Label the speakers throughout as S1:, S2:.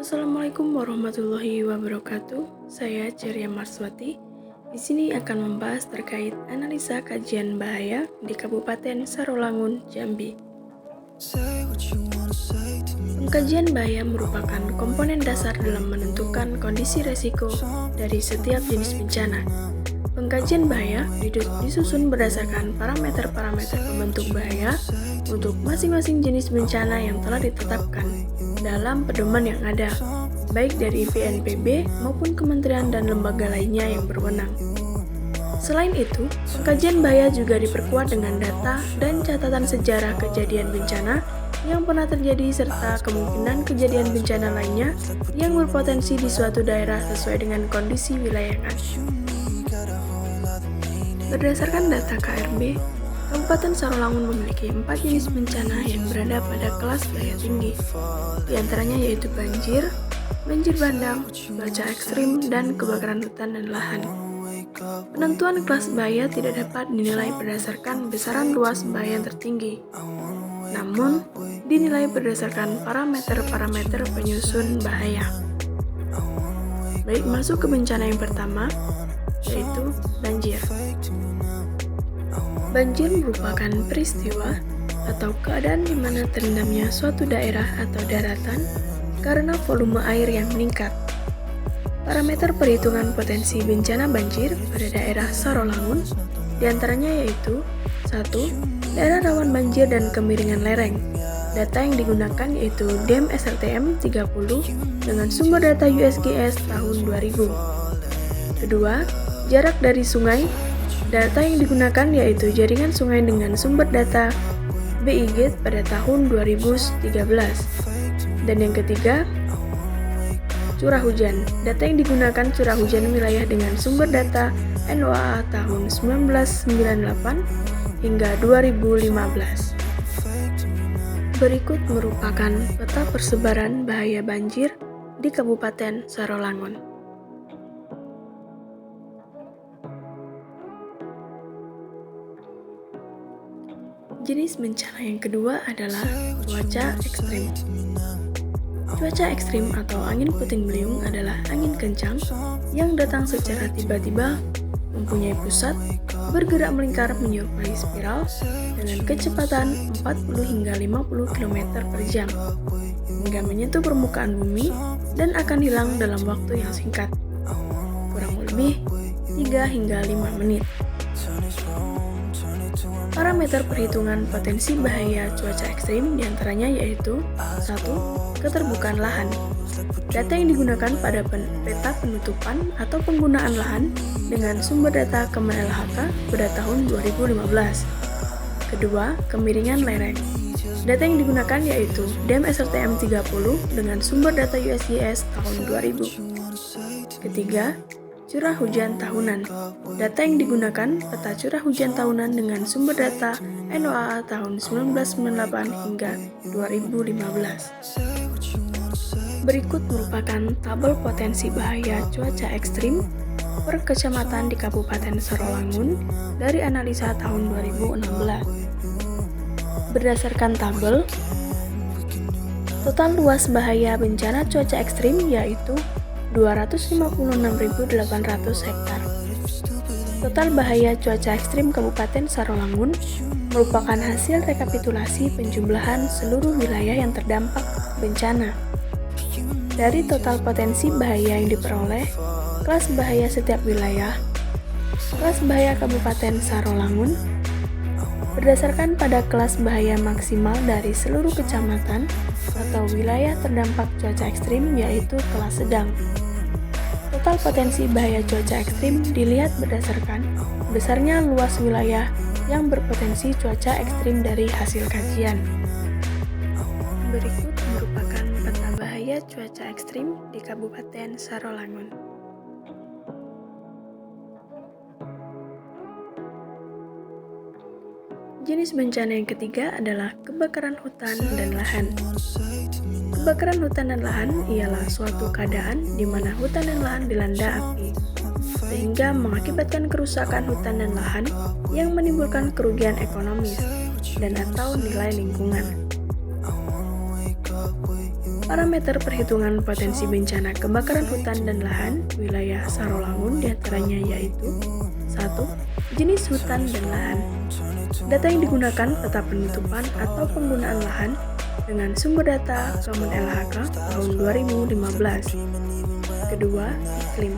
S1: Assalamualaikum warahmatullahi wabarakatuh. Saya Ceria Marswati. Di sini akan membahas terkait analisa kajian bahaya di Kabupaten Sarolangun, Jambi. Pengkajian bahaya merupakan komponen dasar dalam menentukan kondisi resiko dari setiap jenis bencana. Pengkajian bahaya disusun berdasarkan parameter-parameter pembentuk bahaya untuk masing-masing jenis bencana yang telah ditetapkan dalam pedoman yang ada, baik dari BNPB maupun kementerian dan lembaga lainnya yang berwenang. Selain itu, pengkajian bahaya juga diperkuat dengan data dan catatan sejarah kejadian bencana yang pernah terjadi serta kemungkinan kejadian bencana lainnya yang berpotensi di suatu daerah sesuai dengan kondisi wilayah yang ada. Berdasarkan data KRB, Kabupaten Sarolangun memiliki 4 jenis bencana yang berada pada kelas bahaya tinggi. Di antaranya yaitu banjir bandang, cuaca ekstrim, dan kebakaran hutan dan lahan. Penentuan kelas bahaya tidak dapat dinilai berdasarkan besaran luas bahaya yang tertinggi, namun dinilai berdasarkan parameter-parameter penyusun bahaya. Baik, masuk ke bencana yang pertama, yaitu banjir. Banjir merupakan peristiwa atau keadaan di mana terendamnya suatu daerah atau daratan karena volume air yang meningkat. Parameter perhitungan potensi bencana banjir pada daerah Sarolangun diantaranya yaitu 1. Daerah rawan banjir dan kemiringan lereng. Data yang digunakan yaitu DEM SLTM 30 dengan sumber data USGS tahun 2000. Kedua, jarak dari sungai. Data yang digunakan yaitu jaringan sungai dengan sumber data BIG pada tahun 2013. Dan yang ketiga, curah hujan. Data yang digunakan curah hujan wilayah dengan sumber data NOAA tahun 1998 hingga 2015. Berikut merupakan peta persebaran bahaya banjir di Kabupaten Sarolangun. Jenis bencana yang kedua adalah cuaca ekstrim. Cuaca ekstrim atau angin puting beliung adalah angin kencang yang datang secara tiba-tiba, mempunyai pusat, bergerak melingkar menyerupai spiral dengan kecepatan 40 hingga 50 km per jam, hingga menyentuh permukaan bumi dan akan hilang dalam waktu yang singkat, kurang lebih 3 hingga 5 menit. Parameter perhitungan potensi bahaya cuaca ekstrim diantaranya yaitu 1. Keterbukaan lahan. Data yang digunakan pada peta penutupan atau penggunaan lahan dengan sumber data Kemenlhk pada tahun 2015. Kedua, kemiringan lereng. Data yang digunakan yaitu DEM SLTM 30 dengan sumber data USGS tahun 2000. Ketiga, curah hujan tahunan. Data yang digunakan peta curah hujan tahunan dengan sumber data NOAA tahun 1998 hingga 2015. Berikut merupakan tabel potensi bahaya cuaca ekstrim per kecamatan di Kabupaten Sarolangun dari analisa tahun 2016. Berdasarkan tabel, total luas bahaya bencana cuaca ekstrim yaitu 256.800 hektar. Total bahaya cuaca ekstrim Kabupaten Sarolangun merupakan hasil rekapitulasi penjumlahan seluruh wilayah yang terdampak bencana. Dari total potensi bahaya yang diperoleh, kelas bahaya setiap wilayah, kelas bahaya Kabupaten Sarolangun, berdasarkan pada kelas bahaya maksimal dari seluruh kecamatan atau wilayah terdampak cuaca ekstrim yaitu kelas sedang. Total potensi bahaya cuaca ekstrim dilihat berdasarkan besarnya luas wilayah yang berpotensi cuaca ekstrim dari hasil kajian. Berikut merupakan peta bahaya cuaca ekstrim di Kabupaten Sarolangun. Jenis bencana yang ketiga adalah kebakaran hutan dan lahan. Kebakaran hutan dan lahan ialah suatu keadaan di mana hutan dan lahan dilanda api, sehingga mengakibatkan kerusakan hutan dan lahan yang menimbulkan kerugian ekonomis dan atau nilai lingkungan. Parameter perhitungan potensi bencana kebakaran hutan dan lahan wilayah Sarolangun diantaranya yaitu 1. Jenis hutan dan lahan. Data yang digunakan peta penutupan atau penggunaan lahan dengan sumber data Kemen LHK tahun 2015. Kedua, iklim.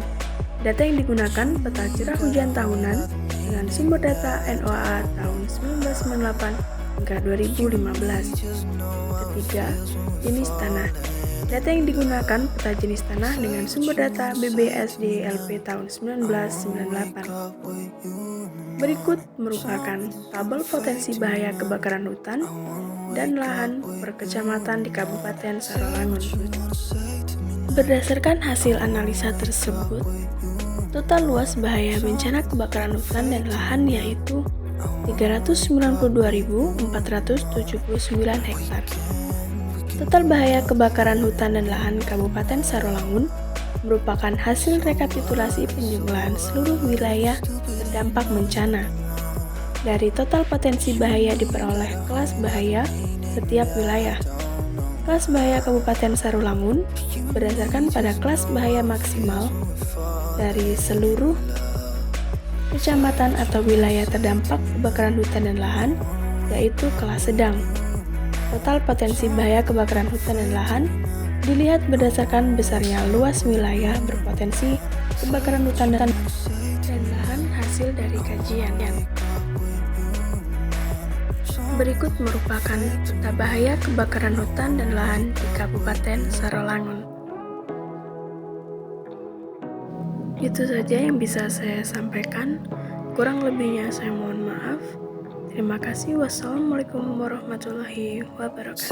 S1: Data yang digunakan peta curah hujan tahunan dengan sumber data NOAA tahun 1998 hingga 2015. Ketiga, jenis tanah. Data yang digunakan peta jenis tanah dengan sumber data BBSDLP tahun 1998. Berikut merupakan tabel potensi bahaya kebakaran hutan dan lahan per kecamatan di Kabupaten Sarolangun. Berdasarkan hasil analisa tersebut, total luas bahaya bencana kebakaran hutan dan lahan yaitu 392.479 hektar. Total bahaya kebakaran hutan dan lahan Kabupaten Sarolangun merupakan hasil rekapitulasi penjumlahan seluruh wilayah terdampak bencana. Dari total potensi bahaya diperoleh kelas bahaya setiap wilayah. Kelas bahaya Kabupaten Sarolangun berdasarkan pada kelas bahaya maksimal dari seluruh kecamatan atau wilayah terdampak kebakaran hutan dan lahan, yaitu kelas sedang. Total potensi bahaya kebakaran hutan dan lahan dilihat berdasarkan besarnya luas wilayah berpotensi kebakaran hutan dan lahan hasil dari kajian. Berikut merupakan peta bahaya kebakaran hutan dan lahan di Kabupaten Sarolangun. Itu saja yang bisa saya sampaikan. Kurang lebihnya saya mohon maaf. Terima kasih. Wassalamualaikum warahmatullahi wabarakatuh.